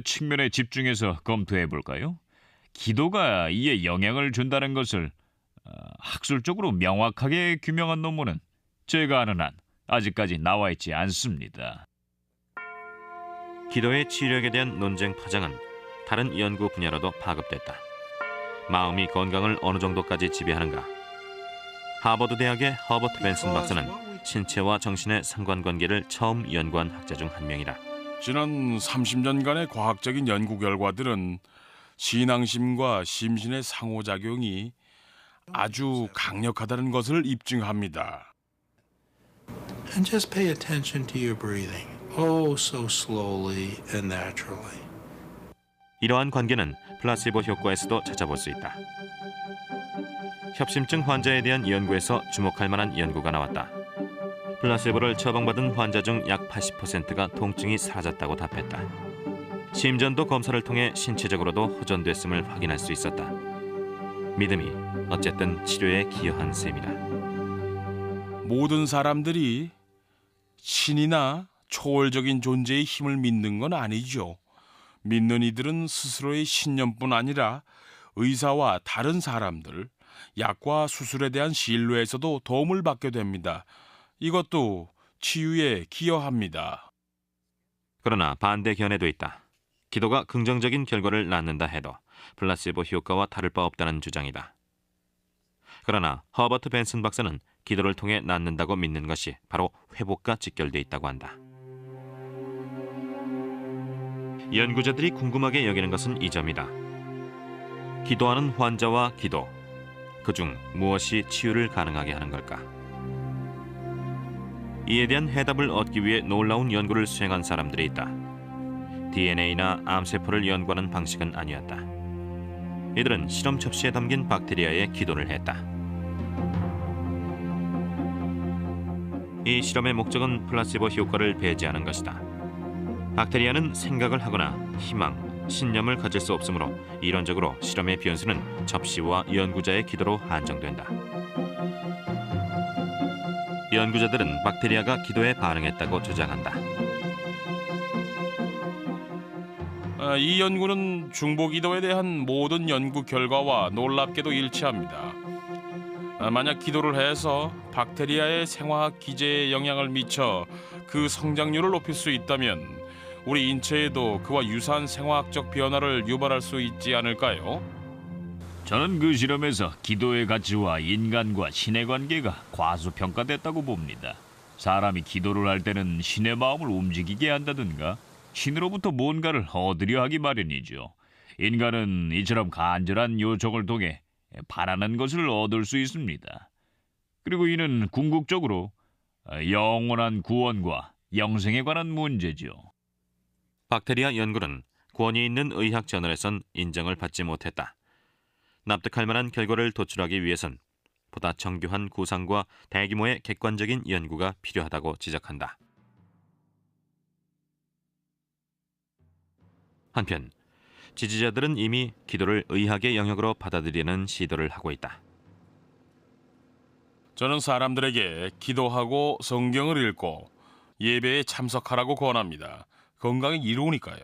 측면에 집중해서 검토해 볼까요? 기도가 이에 영향을 준다는 것을 학술적으로 명확하게 규명한 논문은 제가 아는 한 아직까지 나와 있지 않습니다. 기도의 치유력에 대한 논쟁 파장은 다른 연구 분야로도 파급됐다. 마음이 건강을 어느 정도까지 지배하는가? 하버드 대학의 허버트 벤슨 박사는 신체와 정신의 상관관계를 처음 연구한 학자 중 한 명이다. 지난 30년간의 과학적인 연구 결과들은 신앙심과 심신의 상호작용이 아주 강력하다는 것을 입증합니다. And just pay attention to your breathing. Oh, so slowly and naturally. 이러한 관계는 플라시보 효과에서도 찾아볼 수 있다. 협심증 환자에 대한 연구에서 주목할 만한 연구가 나왔다. 플라시보를 처방받은 환자 중 약 80%가 통증이 사라졌다고 답했다. 심전도 검사를 통해 신체적으로도 호전됐음을 확인할 수 있었다. 믿음이 어쨌든 치료에 기여한 셈이다. 모든 사람들이 신이나 초월적인 존재의 힘을 믿는 건 아니죠. 믿는 이들은 스스로의 신념뿐 아니라 의사와 다른 사람들, 약과 수술에 대한 신뢰에서도 도움을 받게 됩니다. 이것도 치유에 기여합니다. 그러나 반대 견해도 있다. 기도가 긍정적인 결과를 낳는다 해도 플라시보 효과와 다를 바 없다는 주장이다. 그러나 허버트 벤슨 박사는 기도를 통해 낫는다고 믿는 것이 바로 회복과 직결돼 있다고 한다. 연구자들이 궁금하게 여기는 것은 이 점이다. 기도하는 환자와 기도, 그중 무엇이 치유를 가능하게 하는 걸까? 이에 대한 해답을 얻기 위해 놀라운 연구를 수행한 사람들이 있다. DNA나 암세포를 연구하는 방식은 아니었다. 이들은 실험 접시에 담긴 박테리아에 기도를 했다. 이 실험의 목적은 플라시보 효과를 배제하는 것이다. 박테리아는 생각을 하거나 희망, 신념을 가질 수 없으므로 이론적으로 실험의 변수는 접시와 연구자의 기도로 한정된다. 연구자들은 박테리아가 기도에 반응했다고 주장한다. 이 연구는 중보기도에 대한 모든 연구 결과와 놀랍게도 일치합니다. 만약 기도를 해서 박테리아의 생화학 기제에 영향을 미쳐 그 성장률을 높일 수 있다면 우리 인체에도 그와 유사한 생화학적 변화를 유발할 수 있지 않을까요? 저는 그 실험에서 기도의 가치와 인간과 신의 관계가 과소평가됐다고 봅니다. 사람이 기도를 할 때는 신의 마음을 움직이게 한다든가 신으로부터 뭔가를 얻으려 하기 마련이죠. 인간은 이처럼 간절한 요청을 통해 바라는 것을 얻을 수 있습니다. 그리고 이는 궁극적으로 영원한 구원과 영생에 관한 문제죠. 박테리아 연구는 권위 있는 의학 저널에선 인정을 받지 못했다. 납득할 만한 결과를 도출하기 위해선 보다 정교한 구상과 대규모의 객관적인 연구가 필요하다고 지적한다. 한편 지지자들은 이미 기도를 의학의 영역으로 받아들이는 시도를 하고 있다. 저는 사람들에게 기도하고 성경을 읽고 예배에 참석하라고 권합니다. 건강이 이로우니까요.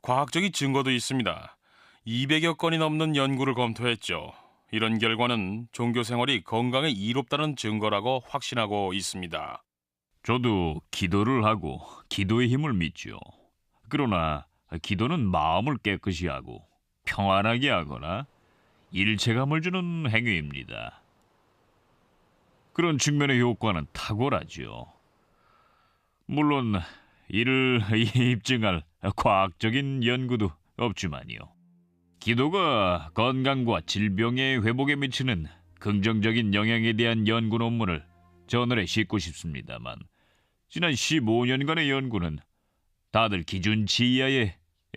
과학적인 증거도 있습니다. 200여 건이 넘는 연구를 검토했죠. 이런 결과는 종교 생활이 건강에 이롭다는 증거라고 확신하고 있습니다. 저도 기도를 하고 기도의 힘을 믿죠. 그러나 기도는 마음을 깨끗이 하고 평안하게 하거나 일체감을 주는 행위입니다. 그런 측면의 효과는 탁월하죠. 물론 이를 입증할 과학적인 연구도 없지만요. 기도가 건강과 질병의 회복에 미치는 긍정적인 영향에 대한 연구 논문을 저널에 싣고 싶습니다만 지난 15년간의 연구는 다들 기준치 이하의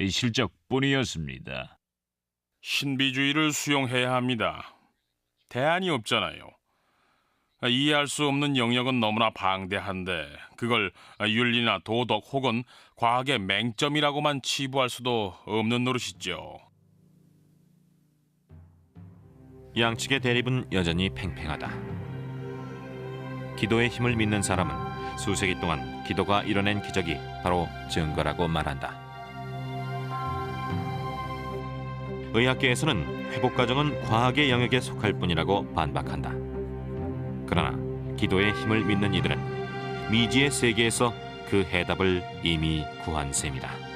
실적뿐이었습니다. 신비주의를 수용해야 합니다. 대안이 없잖아요. 이해할 수 없는 영역은 너무나 방대한데 그걸 윤리나 도덕 혹은 과학의 맹점이라고만 치부할 수도 없는 노릇이죠. 양측의 대립은 여전히 팽팽하다. 기도의 힘을 믿는 사람은 수세기 동안 기도가 이뤄낸 기적이 바로 증거라고 말한다. 의학계에서는 회복 과정은 과학의 영역에 속할 뿐이라고 반박한다. 그러나 기도의 힘을 믿는 이들은 미지의 세계에서 그 해답을 이미 구한 셈이다.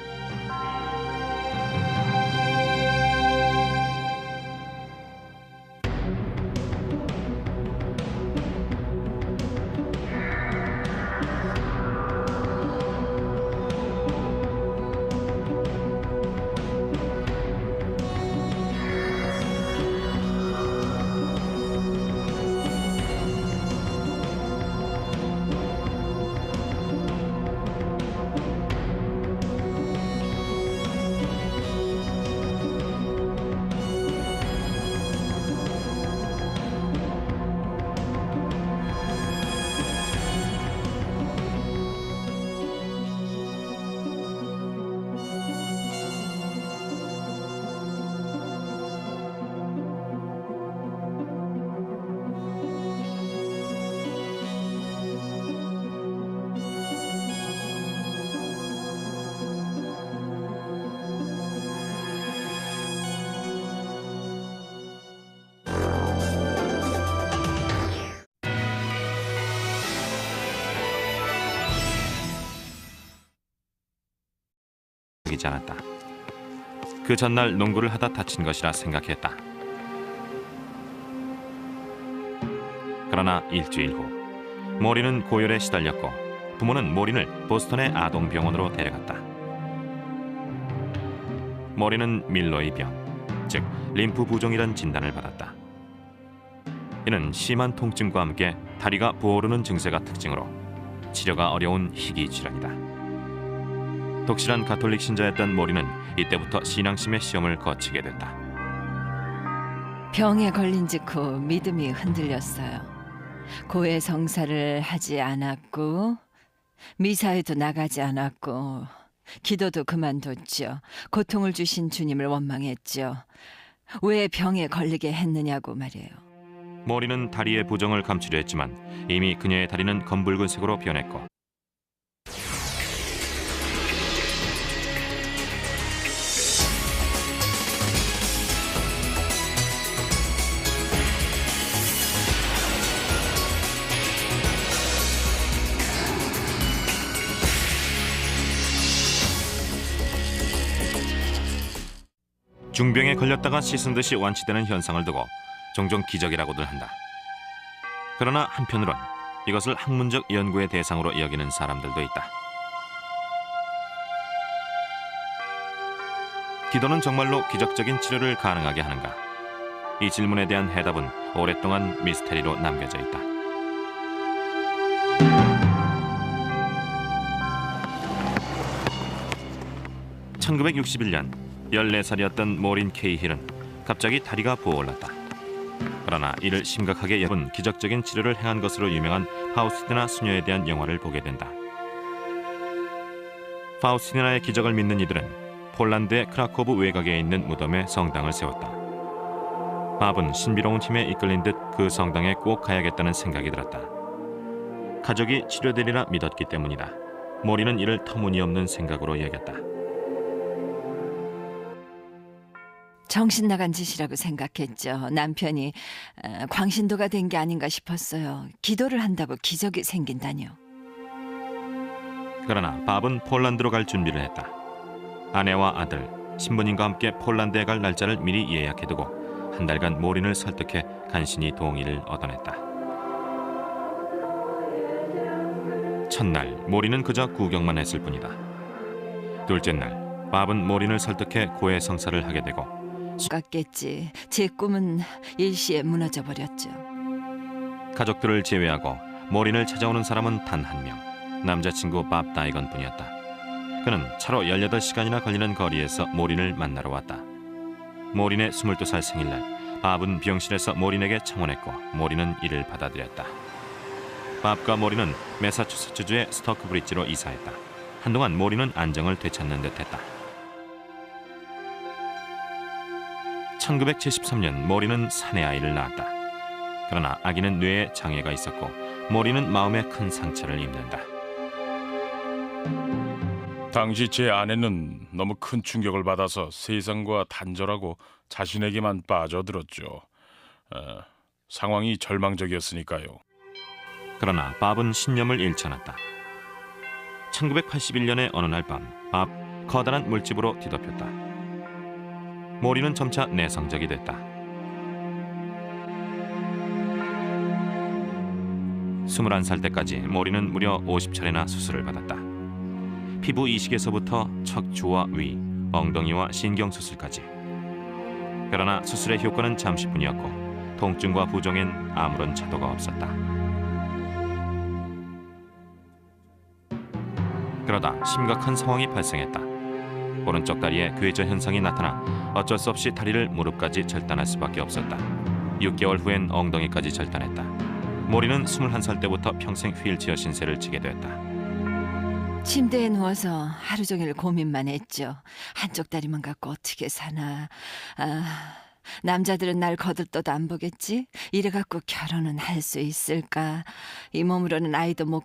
이지 않았다. 그 전날 농구를 하다 다친 것이라 생각했다. 그러나 일주일 후 모린은 고열에 시달렸고 부모는 모린을 보스턴의 아동병원으로 데려갔다. 모린은 밀로의 병, 즉 림프 부종이란 진단을 받았다. 이는 심한 통증과 함께 다리가 부어오르는 증세가 특징으로 치료가 어려운 희귀 질환이다. 독실한 가톨릭 신자였던 모리는 이때부터 신앙심의 시험을 거치게 됐다. 병에 걸린 직후 믿음이 흔들렸어요. 고해 성사를 하지 않았고 미사에도 나가지 않았고 기도도 그만뒀죠. 고통을 주신 주님을 원망했죠. 왜 병에 걸리게 했느냐고 말이에요. 모리는 다리의 부종을 감추려 했지만 이미 그녀의 다리는 검붉은색으로 변했고 중병에 걸렸다가 씻은 듯이 완치되는 현상을 두고 종종 기적이라고들 한다. 그러나 한편으론 이것을 학문적 연구의 대상으로 여기는 사람들도 있다. 기도는 정말로 기적적인 치료를 가능하게 하는가? 이 질문에 대한 해답은 오랫동안 미스테리로 남겨져 있다. (1961년) 14살이었던 모린 케이힐은 갑자기 다리가 부어올랐다. 그러나 이를 심각하게 엿본 기적적인 치료를 행한 것으로 유명한 파우스티나 수녀에 대한 영화를 보게 된다. 파우스티나의 기적을 믿는 이들은 폴란드의 크라코브 외곽에 있는 무덤에 성당을 세웠다. 밥은 신비로운 힘에 이끌린 듯 그 성당에 꼭 가야겠다는 생각이 들었다. 가족이 치료되리라 믿었기 때문이다. 모리는 이를 터무니없는 생각으로 여겼다. 정신 나간 짓이라고 생각했죠. 남편이 광신도가 된 게 아닌가 싶었어요. 기도를 한다고 기적이 생긴다뇨. 그러나 밥은 폴란드로 갈 준비를 했다. 아내와 아들, 신부님과 함께 폴란드에 갈 날짜를 미리 예약해두고 한 달간 모린을 설득해 간신히 동의를 얻어냈다. 첫날 모린은 그저 구경만 했을 뿐이다. 둘째 날 밥은 모린을 설득해 고해 성사를 하게 되고 같겠지. 제 꿈은 일시에 무너져 버렸죠. 가족들을 제외하고 모린을 찾아오는 사람은 단 한 명, 남자친구 밥 다이건 뿐이었다. 그는 차로 18시간이나 걸리는 거리에서 모린을 만나러 왔다. 모린의 22살 생일날 밥은 병실에서 모린에게 청혼했고 모린은 이를 받아들였다. 밥과 모리는 매사추세츠주의 스토크 브릿지로 이사했다. 한동안 모리는 안정을 되찾는 듯했다. 1973년 모리는 사내 아이를 낳았다. 그러나 아기는 뇌에 장애가 있었고 모리는 마음에 큰 상처를 입는다. 당시 제 아내는 너무 큰 충격을 받아서 세상과 단절하고 자신에게만 빠져들었죠. 상황이 절망적이었으니까요. 그러나 밥은 신념을 잃지 않았다. 1981년의 어느 날 밤, 밥 커다란 물집으로 뒤덮였다. 모리는 점차 내성적이 됐다. 21살 때까지 모리는 무려 50차례나 수술을 받았다. 피부 이식에서부터 척추와 위, 엉덩이와 신경수술까지. 그러나 수술의 효과는 잠시뿐이었고 통증과 부종엔 아무런 차도가 없었다. 그러다 심각한 상황이 발생했다. 오른쪽 다리에 괴저 현상이 나타나 어쩔 수 없이 다리를 무릎까지 절단할 수밖에 없었다. 6개월 후엔 엉덩이까지 절단했다. 모리는 21살 때부터 평생 휠체어 신세를 지게 됐다. 침대에 누워서 하루 종일 고민만 했죠. 한쪽 다리만 갖고 어떻게 사나. 남자들은 날 거들떠도 안 보겠지? 이래 갖고 결혼은 할 수 있을까? 이 몸으로는 아이도 못